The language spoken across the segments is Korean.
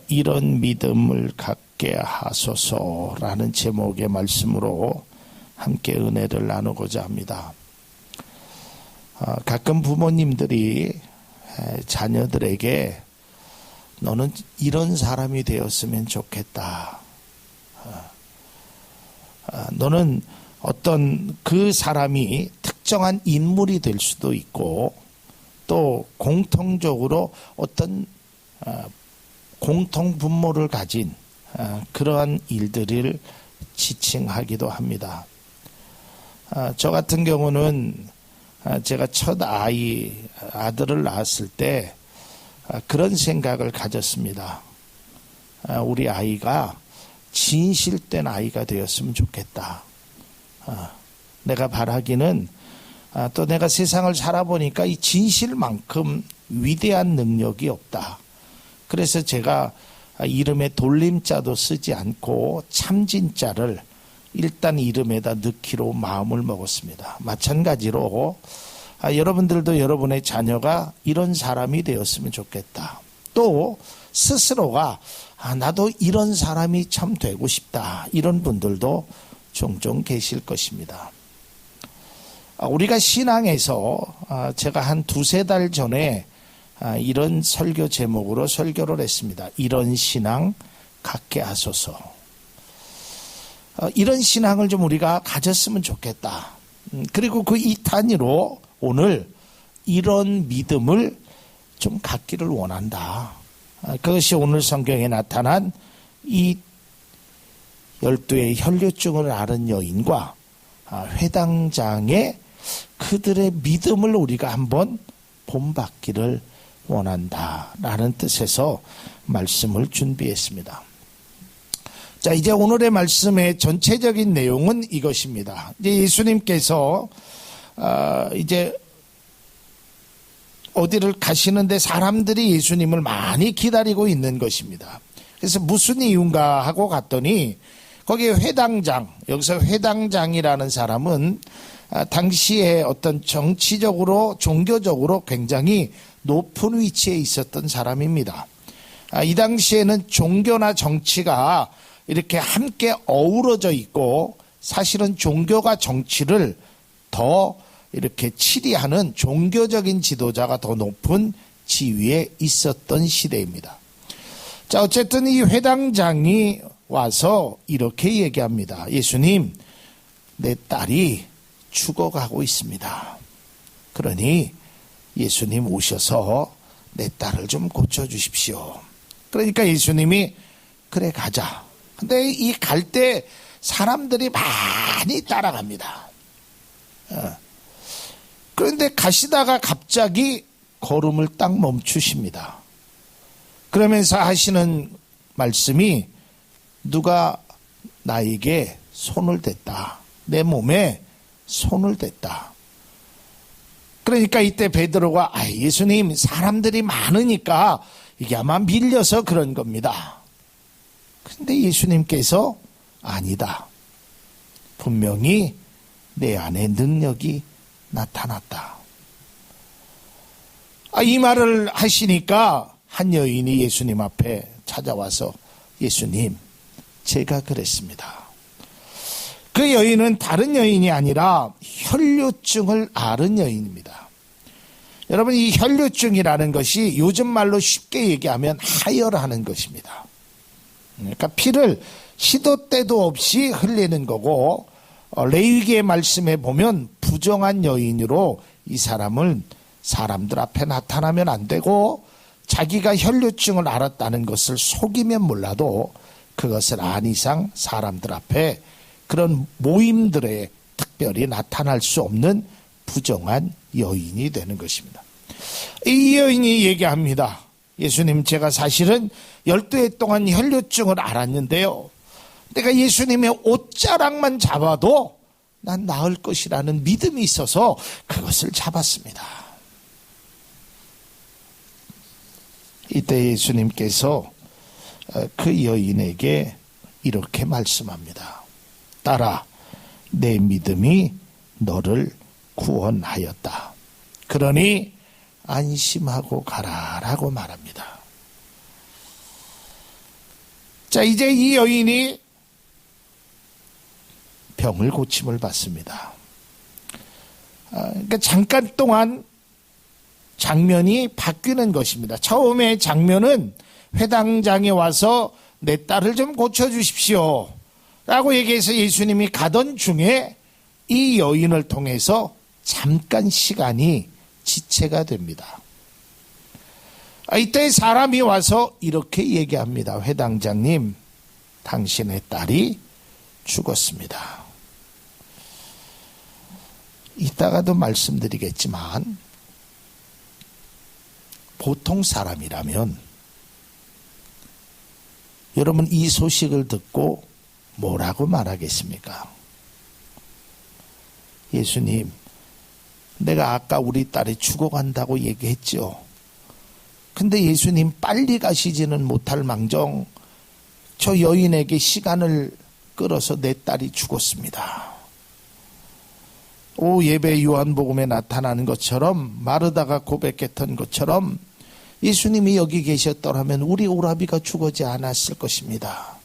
이런 믿음을 갖게 하소서라는 제목의 말씀으로 함께 은혜를 나누고자 합니다. 가끔 부모님들이 자녀들에게 너는 이런 사람이 되었으면 좋겠다. 너는 어떤 그 사람이 특정한 인물이 될 수도 있고 또 공통적으로 어떤 공통 분모를 가진 그러한 일들을 지칭하기도 합니다. 저 같은 경우는 제가 첫 아들을 낳았을 때 그런 생각을 가졌습니다. 우리 아이가 진실된 아이가 되었으면 좋겠다. 내가 바라기는 또 내가 세상을 살아보니까 이 진실만큼 위대한 능력이 없다. 그래서 제가 이름에 돌림자도 쓰지 않고 참진자를 일단 이름에다 넣기로 마음을 먹었습니다. 마찬가지로 여러분들도 여러분의 자녀가 이런 사람이 되었으면 좋겠다. 또 스스로가 나도 이런 사람이 참 되고 싶다. 이런 분들도 종종 계실 것입니다. 우리가 신앙에서 제가 한 2-3달 전에 이런 설교 제목으로 설교를 했습니다. 이런 신앙 갖게 하소서. 이런 신앙을 좀 우리가 가졌으면 좋겠다. 그리고 그 2단위로 오늘 이런 믿음을 좀 갖기를 원한다. 그것이 오늘 성경에 나타난 이 12의 혈류증을 앓은 여인과 회당장의 그들의 믿음을 우리가 한번 본받기를 원한다라는 뜻에서 말씀을 준비했습니다. 자, 이제 오늘의 말씀의 전체적인 내용은 이것입니다. 이제 예수님께서 이제 어디를 가시는데 사람들이 예수님을 많이 기다리고 있는 것입니다. 그래서 무슨 이유인가 하고 갔더니 거기에 회당장, 여기서 회당장이라는 사람은 당시에 어떤 정치적으로 종교적으로 굉장히 높은 위치에 있었던 사람입니다. 이 당시에는 종교나 정치가 이렇게 함께 어우러져 있고 사실은 종교가 정치를 더 이렇게 치리하는 종교적인 지도자가 더 높은 지위에 있었던 시대입니다. 자, 어쨌든 이 회당장이 와서 이렇게 얘기합니다. 예수님, 내 딸이 죽어가고 있습니다. 그러니 예수님 오셔서 내 딸을 좀 고쳐주십시오. 그러니까 예수님이 그래 가자. 근데 이 갈 때 사람들이 많이 따라갑니다. 그런데 가시다가 갑자기 걸음을 딱 멈추십니다. 그러면서 하시는 말씀이 누가 나에게 손을 댔다. 내 몸에 손을 댔다. 그러니까 이때 베드로가 예수님 사람들이 많으니까 이게 아마 밀려서 그런 겁니다. 그런데 예수님께서 아니다. 분명히 내 안에 능력이 나타났다. 이 말을 하시니까 한 여인이 예수님 앞에 찾아와서 예수님, 제가 그랬습니다. 그 여인은 다른 여인이 아니라 혈류증을 앓은 여인입니다. 여러분, 이 혈류증이라는 것이 요즘 말로 쉽게 얘기하면 하혈하는 것입니다. 그러니까 피를 시도 때도 없이 흘리는 거고, 레위기의 말씀에 보면 부정한 여인으로 이 사람을 사람들 앞에 나타나면 안 되고 자기가 혈류증을 앓았다는 것을 속이면 몰라도 그것을 안 이상 사람들 앞에 그런 모임들에 특별히 나타날 수 없는 부정한 여인이 되는 것입니다. 이 여인이 얘기합니다. 예수님, 제가 사실은 12해 동안 혈류증을 앓았는데요. 내가 예수님의 옷자락만 잡아도 난 나을 것이라는 믿음이 있어서 그것을 잡았습니다. 이때 예수님께서 그 여인에게 이렇게 말씀합니다. 딸아, 내 믿음이 너를 구원하였다. 그러니 안심하고 가라라고 말합니다. 자, 이제 이 여인이 병을 고침을 받습니다. 그러니까 잠깐 동안 장면이 바뀌는 것입니다. 처음에 장면은 회당장에 와서 내 딸을 좀 고쳐주십시오 라고 얘기해서 예수님이 가던 중에 이 여인을 통해서 잠깐 시간이 지체가 됩니다. 이때 사람이 와서 이렇게 얘기합니다. 회당장님, 당신의 딸이 죽었습니다. 이따가도 말씀드리겠지만 보통 사람이라면 여러분 이 소식을 듣고 뭐라고 말하겠습니까? 예수님, 내가 아까 우리 딸이 죽어간다고 얘기했죠. 근데 예수님 빨리 가시지는 못할 망정 저 여인에게 시간을 끌어서 내 딸이 죽었습니다. 예배 요한복음에 나타나는 것처럼 마르다가 고백했던 것처럼 예수님이 여기 계셨더라면 우리 오라비가 죽어지 않았을 것입니다.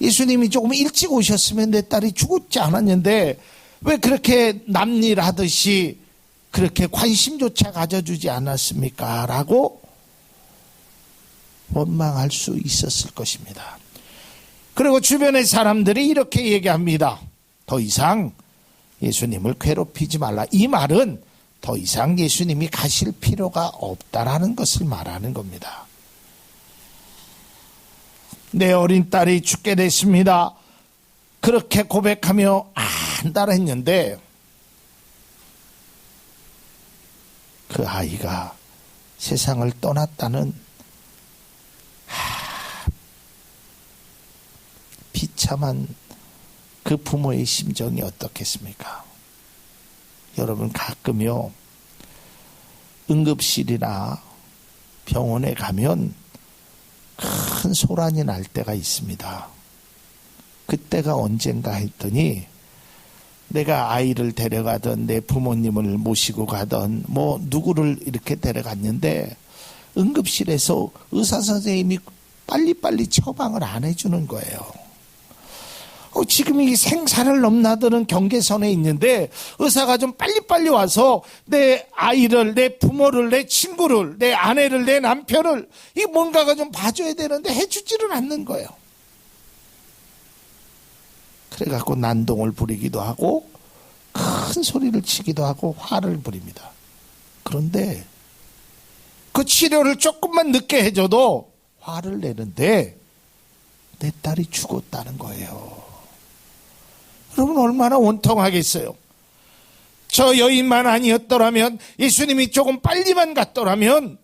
예수님이 조금 일찍 오셨으면 내 딸이 죽었지 않았는데 왜 그렇게 남일 하듯이 그렇게 관심조차 가져주지 않았습니까? 라고 원망할 수 있었을 것입니다. 그리고 주변의 사람들이 이렇게 얘기합니다. 더 이상 예수님을 괴롭히지 말라. 이 말은 더 이상 예수님이 가실 필요가 없다라는 것을 말하는 겁니다. 내 어린 딸이 죽게 됐습니다. 그렇게 고백하며 안달했는데 그 아이가 세상을 떠났다는 비참한 그 부모의 심정이 어떻겠습니까? 여러분 가끔요 응급실이나 병원에 가면 큰 소란이 날 때가 있습니다. 그때가 언젠가 했더니 내가 아이를 데려가던 내 부모님을 모시고 가던 누구를 이렇게 데려갔는데 응급실에서 의사 선생님이 빨리빨리 처방을 안 해주는 거예요. 지금 이 생사를 넘나드는 경계선에 있는데 의사가 좀 빨리빨리 와서 내 아이를, 내 부모를, 내 친구를, 내 아내를, 내 남편을 이 뭔가가 좀 봐줘야 되는데 해주지를 않는 거예요. 그래갖고 난동을 부리기도 하고 큰 소리를 치기도 하고 화를 부립니다. 그런데 그 치료를 조금만 늦게 해줘도 화를 내는데 내 딸이 죽었다는 거예요. 여러분 얼마나 원통하겠어요. 저 여인만 아니었더라면, 예수님이 조금 빨리만 갔더라면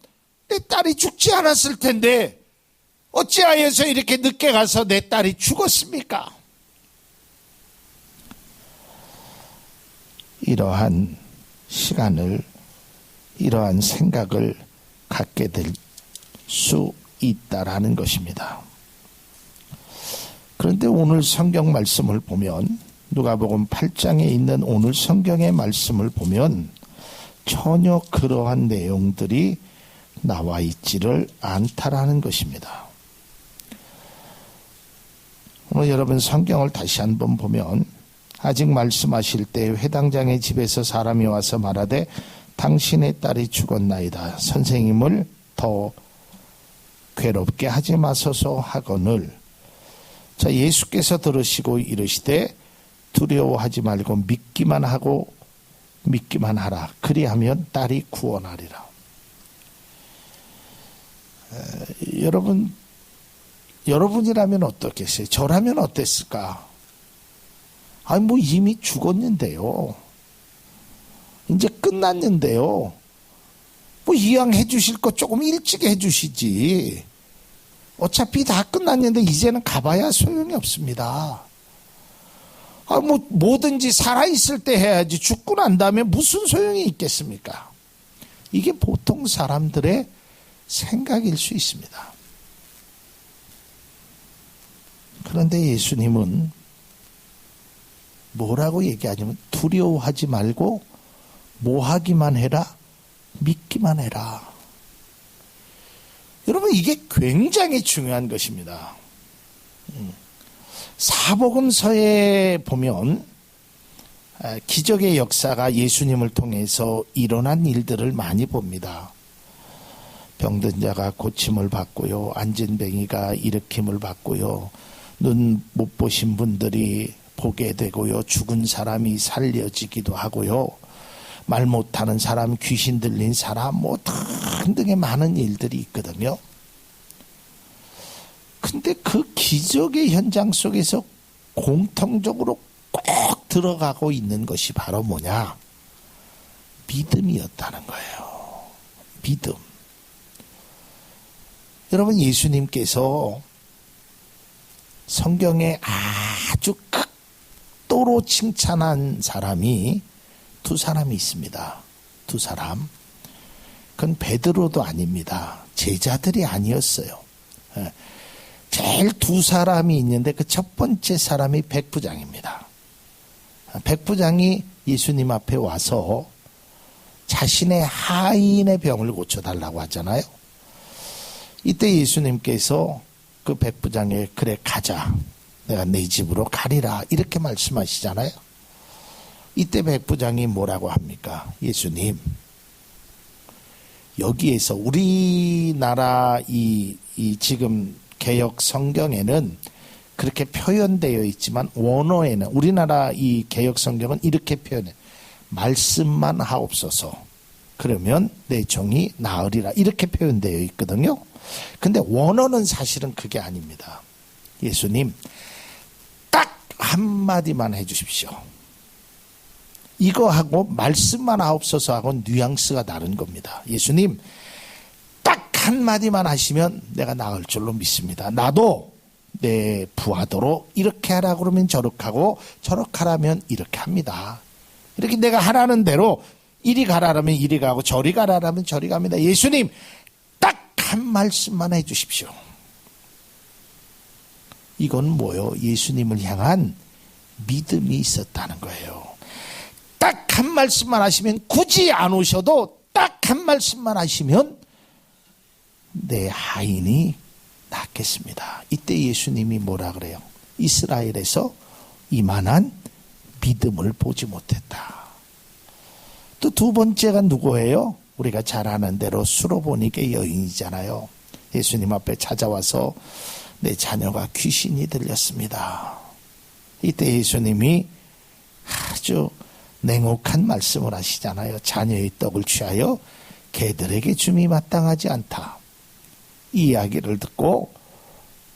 내 딸이 죽지 않았을 텐데 어찌하여서 이렇게 늦게 가서 내 딸이 죽었습니까? 이러한 시간을, 이러한 생각을 갖게 될 수 있다라는 것입니다. 그런데 오늘 성경 말씀을 보면, 누가복음 8장에 있는 오늘 성경의 말씀을 보면 전혀 그러한 내용들이 나와 있지를 않다라는 것입니다. 오늘 여러분 성경을 다시 한번 보면, 아직 말씀하실 때 회당장의 집에서 사람이 와서 말하되 당신의 딸이 죽었나이다. 선생님을 더 괴롭게 하지 마소서 하거늘. 자, 예수께서 들으시고 이르시되 두려워하지 말고 믿기만 하라. 그리하면 딸이 구원하리라. 여러분이라면 어떻겠어요? 저라면 어땠을까? 이미 죽었는데요. 이제 끝났는데요. 이왕 해주실 거 조금 일찍 해주시지. 어차피 다 끝났는데 이제는 가봐야 소용이 없습니다. 뭐든지 살아있을 때 해야지 죽고 난 다음에 무슨 소용이 있겠습니까? 이게 보통 사람들의 생각일 수 있습니다. 그런데 예수님은 뭐라고 얘기하냐면 두려워하지 말고 뭐 하기만 해라? 믿기만 해라. 여러분, 이게 굉장히 중요한 것입니다. 사복음서에 보면 기적의 역사가 예수님을 통해서 일어난 일들을 많이 봅니다. 병든 자가 고침을 받고요, 앉은 뱅이가 일으킴을 받고요, 눈 못 보신 분들이 보게 되고요, 죽은 사람이 살려지기도 하고요, 말 못하는 사람, 귀신 들린 사람, 뭐 등등의 많은 일들이 있거든요. 근데 그 기적의 현장 속에서 공통적으로 꼭 들어가고 있는 것이 바로 뭐냐? 믿음이었다는 거예요. 믿음. 여러분, 예수님께서 성경에 아주 극도로 칭찬한 사람이 두 사람이 있습니다. 두 사람. 그건 베드로도 아닙니다. 제자들이 아니었어요. 제일 두 사람이 있는데 그 첫 번째 사람이 백부장입니다. 백부장이 예수님 앞에 와서 자신의 하인의 병을 고쳐달라고 하잖아요. 이때 예수님께서 그 백부장에 그래 가자, 내가 네 집으로 가리라, 이렇게 말씀하시잖아요. 이때 백부장이 뭐라고 합니까? 예수님, 여기에서 우리나라 이 지금 개역 성경에는 그렇게 표현되어 있지만 원어에는, 우리나라 이 개역 성경은 이렇게 표현해, 말씀만 하옵소서, 그러면 내 종이 나으리라, 이렇게 표현되어 있거든요. 근데 원어는 사실은 그게 아닙니다. 예수님, 딱 한마디만 해주십시오. 이거하고 말씀만 하옵소서 하고는 뉘앙스가 다른 겁니다. 예수님, 딱 한마디만 하시면 내가 나을 줄로 믿습니다. 나도 내 부하도록 이렇게 하라 그러면 저렇게 하고, 저렇게 하라면 이렇게 합니다. 이렇게 내가 하라는 대로 이리 가라라면 이리 가고, 저리 가라라면 저리 갑니다. 예수님, 딱 한 말씀만 해주십시오. 이건 뭐요? 예수님을 향한 믿음이 있었다는 거예요. 딱 한 말씀만 하시면, 굳이 안 오셔도 딱 한 말씀만 하시면 내 하인이 낫겠습니다. 이때 예수님이 뭐라 그래요? 이스라엘에서 이만한 믿음을 보지 못했다. 또 두 번째가 누구예요? 우리가 잘 아는 대로 수로보니게 여인이잖아요. 예수님 앞에 찾아와서 내 자녀가 귀신이 들렸습니다. 이때 예수님이 아주 냉혹한 말씀을 하시잖아요. 자녀의 떡을 취하여 개들에게 줌이 마땅하지 않다. 이 이야기를 듣고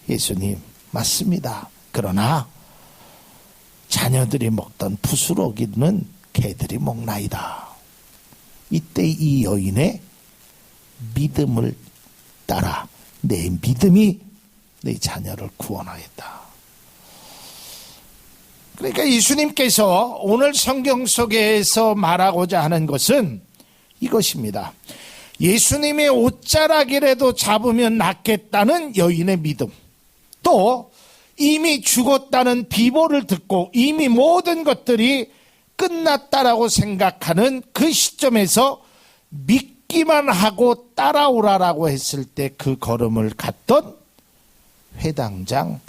예수님, 맞습니다. 그러나 자녀들이 먹던 부스러기는 개들이 먹나이다. 이때 이 여인의 믿음을 따라 내 믿음이 내 자녀를 구원하였다. 그러니까 예수님께서 오늘 성경 속에서 말하고자 하는 것은 이것입니다. 예수님의 옷자락이라도 잡으면 낫겠다는 여인의 믿음, 또 이미 죽었다는 비보를 듣고 이미 모든 것들이 끝났다라고 생각하는 그 시점에서 믿기만 하고 따라오라라고 했을 때 그 걸음을 갔던 회당장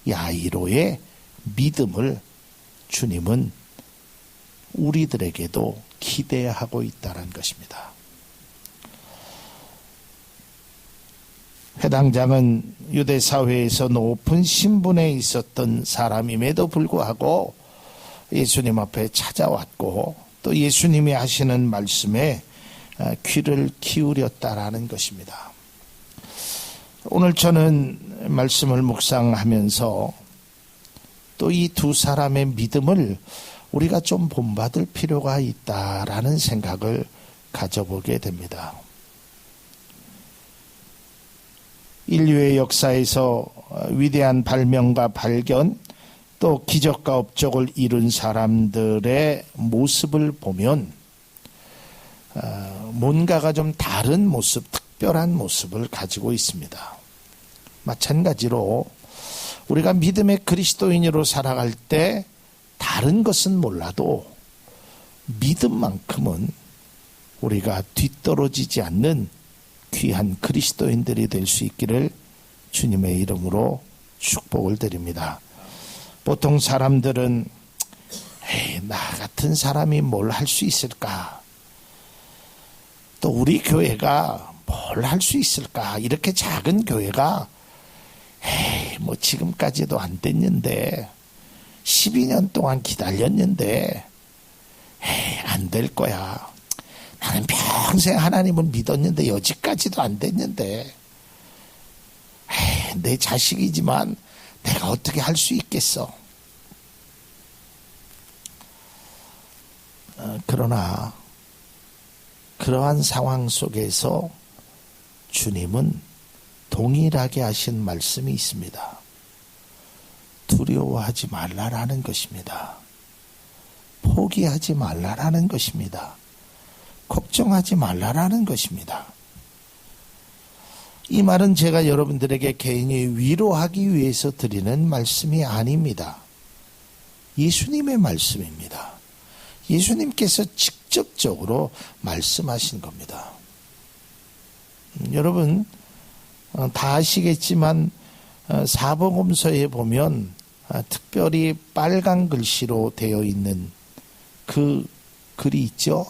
야이로의 믿음을 주님은 우리들에게도 기대하고 있다는 것입니다. 회당장은 유대사회에서 높은 신분에 있었던 사람임에도 불구하고 예수님 앞에 찾아왔고, 또 예수님이 하시는 말씀에 귀를 기울였다라는 것입니다. 오늘 저는 말씀을 묵상하면서 또 이 두 사람의 믿음을 우리가 좀 본받을 필요가 있다라는 생각을 가져보게 됩니다. 인류의 역사에서 위대한 발명과 발견, 또 기적과 업적을 이룬 사람들의 모습을 보면 뭔가가 좀 다른 모습, 특별한 모습을 가지고 있습니다. 마찬가지로 우리가 믿음의 그리스도인으로 살아갈 때 다른 것은 몰라도 믿음만큼은 우리가 뒤떨어지지 않는 귀한 그리스도인들이 될 수 있기를 주님의 이름으로 축복을 드립니다. 보통 사람들은 나 같은 사람이 뭘 할 수 있을까? 또 우리 교회가 뭘 할 수 있을까? 이렇게 작은 교회가 뭐 지금까지도 안 됐는데 12년 동안 기다렸는데 안 될 거야. 나는 평생 하나님을 믿었는데 여지까지도 안 됐는데 내 자식이지만 내가 어떻게 할 수 있겠어. 그러나 그러한 상황 속에서 주님은 동일하게 하신 말씀이 있습니다. 두려워하지 말라라는 것입니다. 포기하지 말라라는 것입니다. 걱정하지 말라라는 것입니다. 이 말은 제가 여러분들에게 개인이 위로하기 위해서 드리는 말씀이 아닙니다. 예수님의 말씀입니다. 예수님께서 직접적으로 말씀하신 겁니다. 여러분 다 아시겠지만 사복음서에 보면 특별히 빨간 글씨로 되어 있는 그 글이 있죠.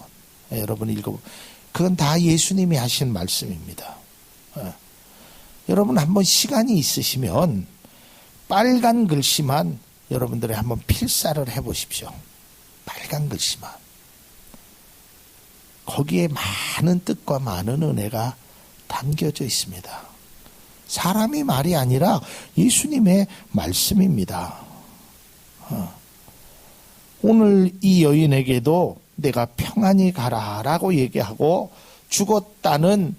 여러분 읽어보면 그건 다 예수님이 하신 말씀입니다. 여러분 한번 시간이 있으시면 빨간 글씨만 여러분들이 한번 필사를 해보십시오. 빨간 글씨만. 거기에 많은 뜻과 많은 은혜가 담겨져 있습니다. 사람의 말이 아니라 예수님의 말씀입니다. 오늘 이 여인에게도 내가 평안히 가라라고 얘기하고 죽었다는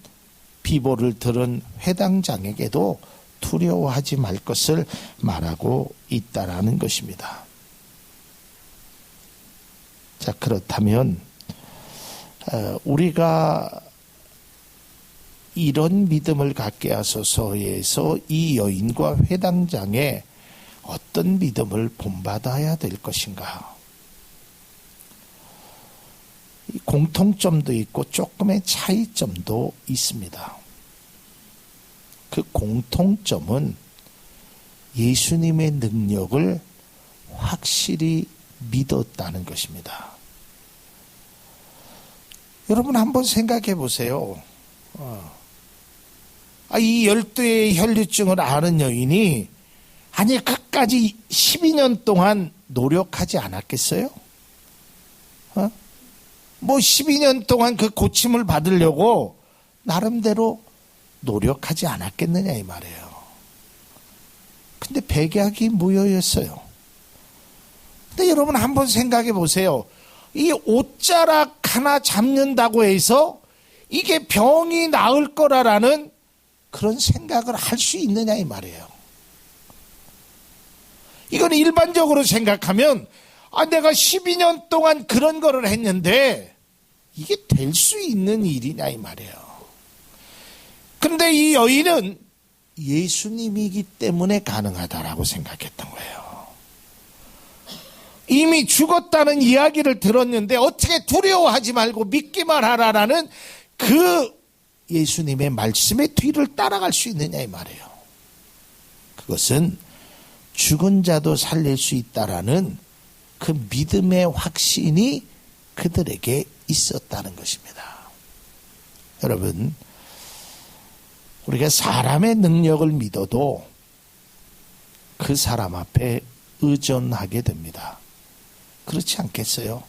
비보를 들은 회당장에게도 두려워하지 말 것을 말하고 있다라는 것입니다. 자, 그렇다면 우리가 이런 믿음을 갖게 하소서에서 이 여인과 회당장에 어떤 믿음을 본받아야 될 것인가? 공통점도 있고 조금의 차이점도 있습니다. 그 공통점은 예수님의 능력을 확실히 믿었다는 것입니다. 여러분 한번 생각해 보세요. 이 12의 혈류증을 앓은 여인이 끝까지 12년 동안 노력하지 않았겠어요? 뭐 12년 동안 그 고침을 받으려고 나름대로 노력하지 않았겠느냐 이 말이에요. 근데 백약이 무효였어요. 근데 여러분 한번 생각해 보세요. 이 옷자락 하나 잡는다고 해서 이게 병이 나을 거라라는 그런 생각을 할 수 있느냐 이 말이에요. 이건 일반적으로 생각하면 내가 12년 동안 그런 거를 했는데 이게 될 수 있는 일이냐 이 말이에요. 그런데 이 여인은 예수님이기 때문에 가능하다라고 생각했던 거예요. 이미 죽었다는 이야기를 들었는데 어떻게 두려워하지 말고 믿기만 하라라는 그 예수님의 말씀의 뒤를 따라갈 수 있느냐 이 말이에요. 그것은 죽은 자도 살릴 수 있다라는 그 믿음의 확신이 그들에게 있었다는 것입니다. 여러분, 우리가 사람의 능력을 믿어도 그 사람 앞에 의존하게 됩니다. 그렇지 않겠어요?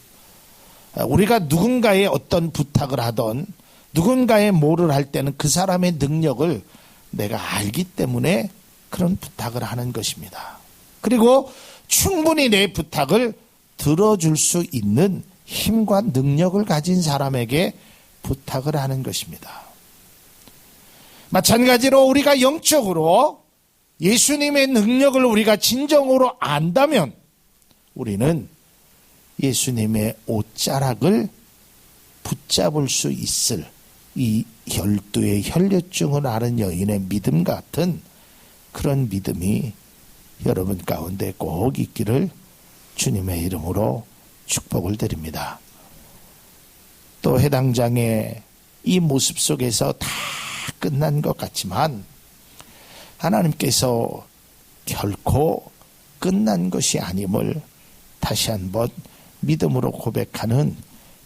우리가 누군가의 어떤 부탁을 하던 누군가의 뭐를 할 때는 그 사람의 능력을 내가 알기 때문에 그런 부탁을 하는 것입니다. 그리고 충분히 내 부탁을 들어줄 수 있는 힘과 능력을 가진 사람에게 부탁을 하는 것입니다. 마찬가지로 우리가 영적으로 예수님의 능력을 우리가 진정으로 안다면 우리는 예수님의 옷자락을 붙잡을 수 있을 이 12의 혈류증을 앓은 여인의 믿음 같은 그런 믿음이 여러분 가운데 꼭 있기를 주님의 이름으로 축복을 드립니다. 또 해당장의 이 모습 속에서 다 끝난 것 같지만 하나님께서 결코 끝난 것이 아님을 다시 한번 믿음으로 고백하는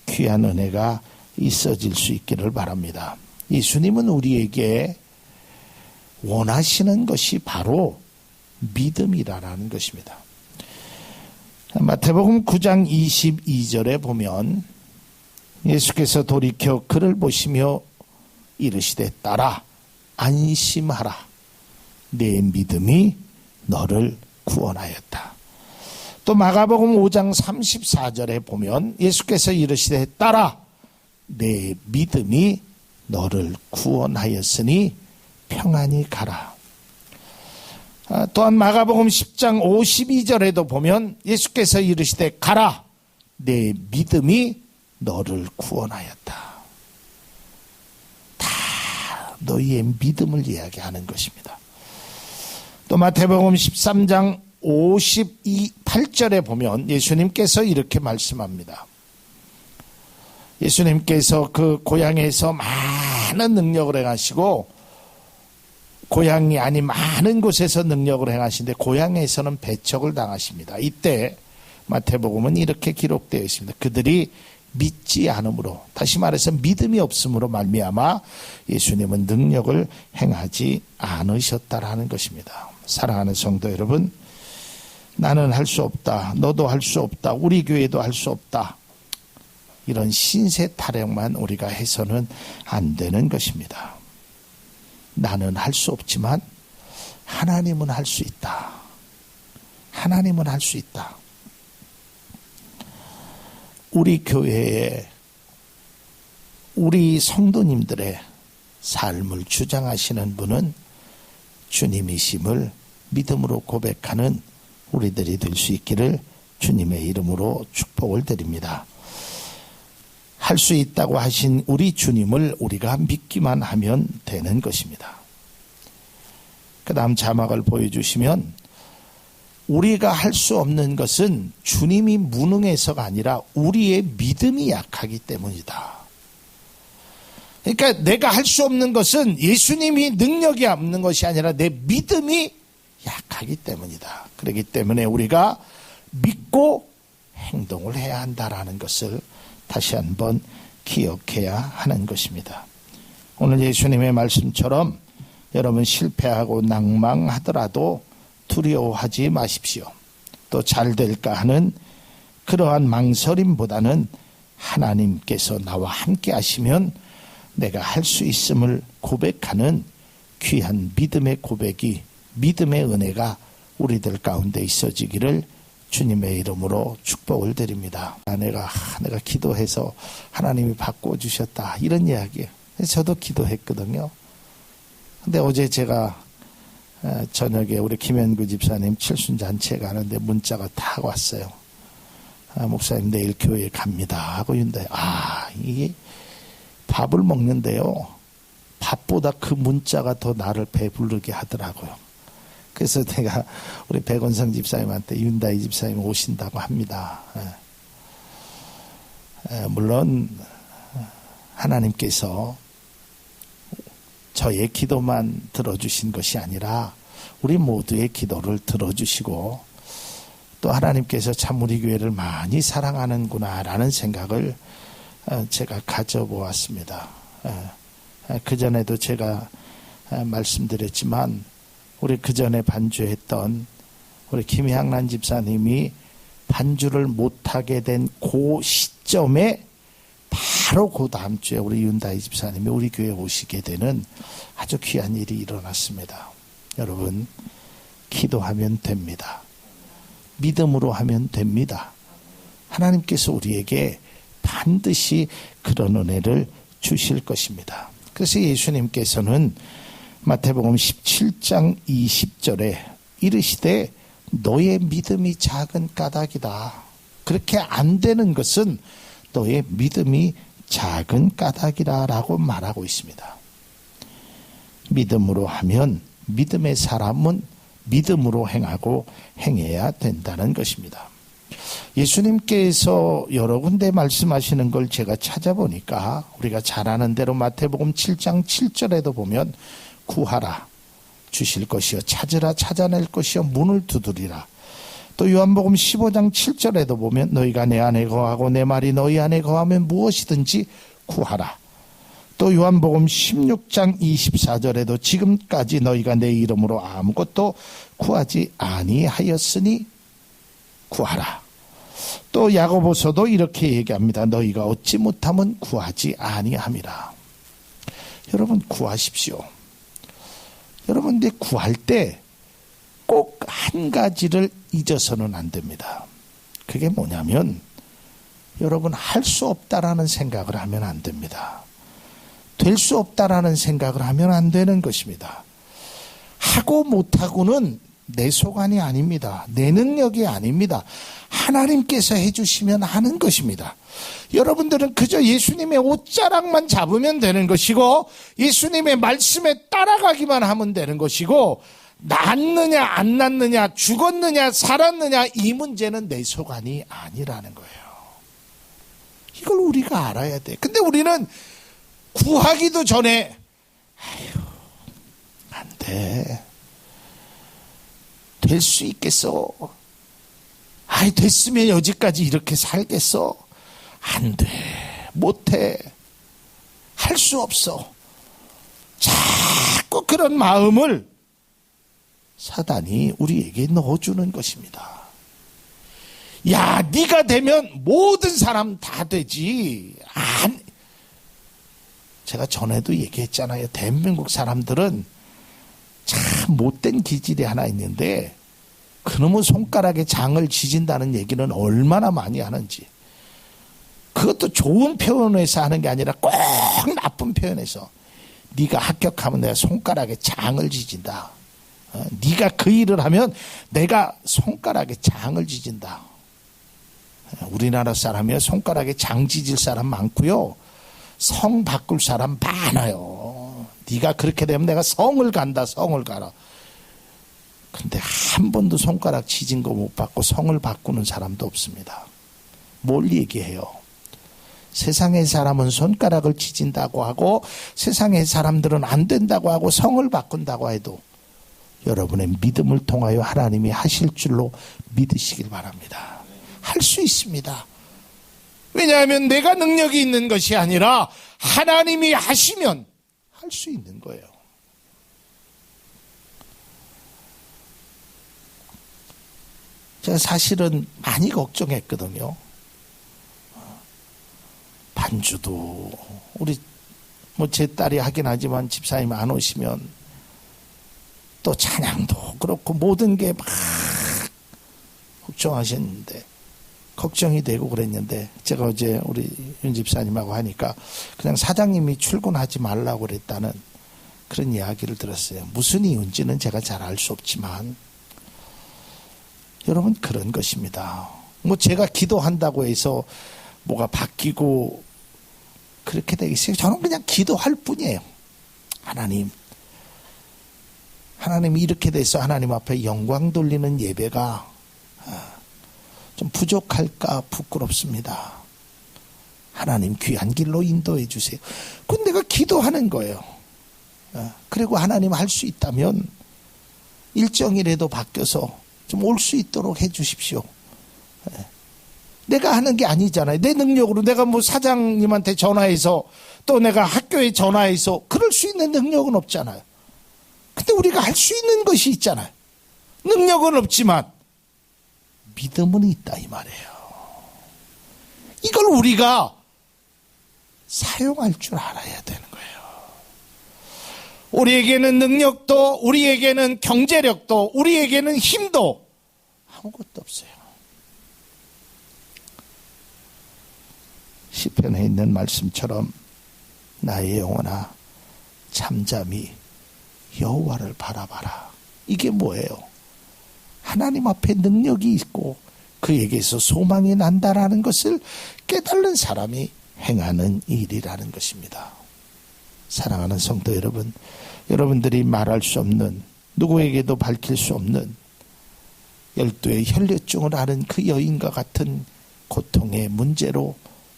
귀한 은혜가 있어질 수 있기를 바랍니다. 예수님은 우리에게 원하시는 것이 바로 믿음이라는 것입니다. 마태복음 9장 22절에 보면 예수께서 돌이켜 그를 보시며 이르시되 딸아 안심하라 내 믿음이 너를 구원하였다. 또 마가복음 5장 34절에 보면 예수께서 이르시되 딸아 내 믿음이 너를 구원하였으니 평안히 가라. 또한 마가복음 10장 52절에도 보면 예수께서 이르시되 가라 내 믿음이 너를 구원하였다. 다 너희의 믿음을 이야기하는 것입니다. 또 마태복음 13장 58절에 보면 예수님께서 이렇게 말씀합니다. 예수님께서 그 고향에서 많은 능력을 행하시고 고향이 아닌 많은 곳에서 능력을 행하시는데 고향에서는 배척을 당하십니다. 이때 마태복음은 이렇게 기록되어 있습니다. 그들이 믿지 않으므로, 다시 말해서 믿음이 없음으로 말미암아 예수님은 능력을 행하지 않으셨다라는 것입니다. 사랑하는 성도 여러분, 나는 할 수 없다, 너도 할 수 없다, 우리 교회도 할 수 없다, 이런 신세 타령만 우리가 해서는 안 되는 것입니다. 나는 할 수 없지만 하나님은 할 수 있다. 하나님은 할 수 있다. 우리 교회에 우리 성도님들의 삶을 주장하시는 분은 주님이심을 믿음으로 고백하는 우리들이 될 수 있기를 주님의 이름으로 축복을 드립니다. 할 수 있다고 하신 우리 주님을 우리가 믿기만 하면 되는 것입니다. 그 다음 자막을 보여주시면 우리가 할 수 없는 것은 주님이 무능해서가 아니라 우리의 믿음이 약하기 때문이다. 그러니까 내가 할 수 없는 것은 예수님이 능력이 없는 것이 아니라 내 믿음이 약하기 때문이다. 그렇기 때문에 우리가 믿고 행동을 해야 한다라는 것을 다시 한번 기억해야 하는 것입니다. 오늘 예수님의 말씀처럼 여러분 실패하고 낭망하더라도 두려워하지 마십시오. 또 잘 될까 하는 그러한 망설임보다는 하나님께서 나와 함께 하시면 내가 할 수 있음을 고백하는 귀한 믿음의 고백이, 믿음의 은혜가 우리들 가운데 있어지기를 주님의 이름으로 축복을 드립니다. 내가 기도해서 하나님이 바꿔주셨다, 이런 이야기예요. 저도 기도했거든요. 근데 어제 제가 저녁에 우리 김현구 집사님 칠순잔치에 가는데 문자가 딱 왔어요. 목사님 내일 교회에 갑니다 하고 있는데, 이게 밥을 먹는데요, 밥보다 그 문자가 더 나를 배부르게 하더라고요. 그래서 내가 우리 백원성 집사님한테 윤다희 집사님 오신다고 합니다. 물론 하나님께서 저의 기도만 들어주신 것이 아니라 우리 모두의 기도를 들어주시고 또 하나님께서 참 우리 교회를 많이 사랑하는구나라는 생각을 제가 가져보았습니다. 그전에도 제가 말씀드렸지만 우리 그전에 반주했던 우리 김향란 집사님이 반주를 못하게 된 그 시점에 바로 그 다음 주에 우리 윤다희 집사님이 우리 교회에 오시게 되는 아주 귀한 일이 일어났습니다. 여러분, 기도하면 됩니다. 믿음으로 하면 됩니다. 하나님께서 우리에게 반드시 그런 은혜를 주실 것입니다. 그래서 예수님께서는 마태복음 17장 20절에 이르시되 너의 믿음이 작은 까닭이다. 그렇게 안 되는 것은 너의 믿음이 작은 까닭이라고 말하고 있습니다. 믿음으로 하면 믿음의 사람은 믿음으로 행하고 행해야 된다는 것입니다. 예수님께서 여러 군데 말씀하시는 걸 제가 찾아보니까 우리가 잘 아는 대로 마태복음 7장 7절에도 보면 구하라 주실 것이요 찾으라 찾아낼 것이요 문을 두드리라. 또 요한복음 15장 7절에도 보면 너희가 내 안에 거하고 내 말이 너희 안에 거하면 무엇이든지 구하라. 또 요한복음 16장 24절에도 지금까지 너희가 내 이름으로 아무것도 구하지 아니하였으니 구하라. 또 야고보서도 이렇게 얘기합니다. 너희가 얻지 못하면 구하지 아니함이라. 여러분 구하십시오. 여러분 근데 구할 때 꼭 한 가지를 잊어서는 안 됩니다. 그게 뭐냐면 여러분 할 수 없다라는 생각을 하면 안 됩니다. 될 수 없다라는 생각을 하면 안 되는 것입니다. 하고 못하고는 내 소관이 아닙니다. 내 능력이 아닙니다. 하나님께서 해주시면 하는 것입니다. 여러분들은 그저 예수님의 옷자락만 잡으면 되는 것이고 예수님의 말씀에 따라가기만 하면 되는 것이고 낫느냐 안 낫느냐 죽었느냐 살았느냐 이 문제는 내 소관이 아니라는 거예요. 이걸 우리가 알아야 돼. 근데 우리는 구하기도 전에 아휴 안 돼. 될 수 있겠어. 아이 됐으면 여지까지 이렇게 살겠어. 안 돼. 못해. 할 수 없어. 자꾸 그런 마음을 사단이 우리에게 넣어주는 것입니다. 야, 네가 되면 모든 사람 다 되지. 제가 전에도 얘기했잖아요. 대한민국 사람들은 참 못된 기질이 하나 있는데 그놈의 손가락에 장을 지진다는 얘기는 얼마나 많이 하는지. 그것도 좋은 표현에서 하는 게 아니라 꼭 나쁜 표현에서 네가 합격하면 내가 손가락에 장을 지진다. 네가 그 일을 하면 내가 손가락에 장을 지진다. 우리나라 사람이요 손가락에 장 지질 사람 많고요. 성 바꿀 사람 많아요. 네가 그렇게 되면 내가 성을 간다. 성을 가라. 근데 한 번도 손가락 지진 거 못 받고 성을 바꾸는 사람도 없습니다. 뭘 얘기해요? 세상의 사람은 손가락을 지진다고 하고 세상의 사람들은 안 된다고 하고 성을 바꾼다고 해도 여러분의 믿음을 통하여 하나님이 하실 줄로 믿으시길 바랍니다. 할 수 있습니다. 왜냐하면 내가 능력이 있는 것이 아니라 하나님이 하시면 할 수 있는 거예요. 제가 사실은 많이 걱정했거든요. 반주도 우리 제 딸이 하긴 하지만 집사님 안 오시면 또 찬양도 그렇고 모든 게 막 걱정하셨는데 걱정이 되고 그랬는데 제가 어제 우리 윤 집사님하고 하니까 그냥 사장님이 출근하지 말라고 그랬다는 그런 이야기를 들었어요. 무슨 이유인지는 제가 잘 알 수 없지만 여러분 그런 것입니다. 제가 기도한다고 해서 뭐가 바뀌고 그렇게 되겠어요? 저는 그냥 기도할 뿐이에요. 하나님이 이렇게 돼서 하나님 앞에 영광 돌리는 예배가 좀 부족할까 부끄럽습니다. 하나님 귀한 길로 인도해 주세요. 그건 내가 기도하는 거예요. 그리고 하나님 할 수 있다면 일정이라도 바뀌어서 좀 올 수 있도록 해 주십시오. 내가 하는 게 아니잖아요. 내 능력으로 내가 사장님한테 전화해서 또 내가 학교에 전화해서 그럴 수 있는 능력은 없잖아요. 근데 우리가 할 수 있는 것이 있잖아요. 능력은 없지만 믿음은 있다 이 말이에요. 이걸 우리가 사용할 줄 알아야 되는 거예요. 우리에게는 능력도 우리에게는 경제력도 우리에게는 힘도 아무것도 없어요. 시편에 있는 말씀처럼 나의 영혼아 잠잠히 여호와를 바라봐라. 이게 뭐예요? 하나님 앞에 능력이 있고 그에게서 소망이 난다라는 것을 깨달은 사람이 행하는 일이라는 것입니다. 사랑하는 성도 여러분, 여러분들이 말할 수 없는 누구에게도 밝힐 수 없는 12의 혈류증을 앓은 그 여인과 같은 고통의 문제로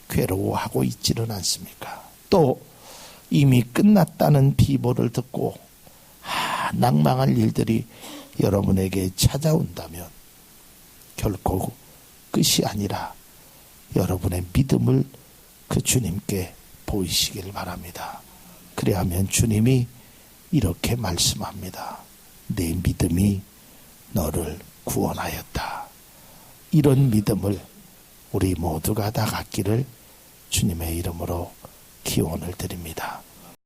괴로워하고 있지는 않습니까? 또 이미 끝났다는 비보를 듣고 낭망할 일들이 여러분에게 찾아온다면 결코 끝이 아니라 여러분의 믿음을 그 주님께 보이시길 바랍니다. 그래야하면 주님이 이렇게 말씀합니다. 내 믿음이 너를 구원하였다. 이런 믿음을 우리 모두가 다 갖기를 주님의 이름으로 기원을 드립니다.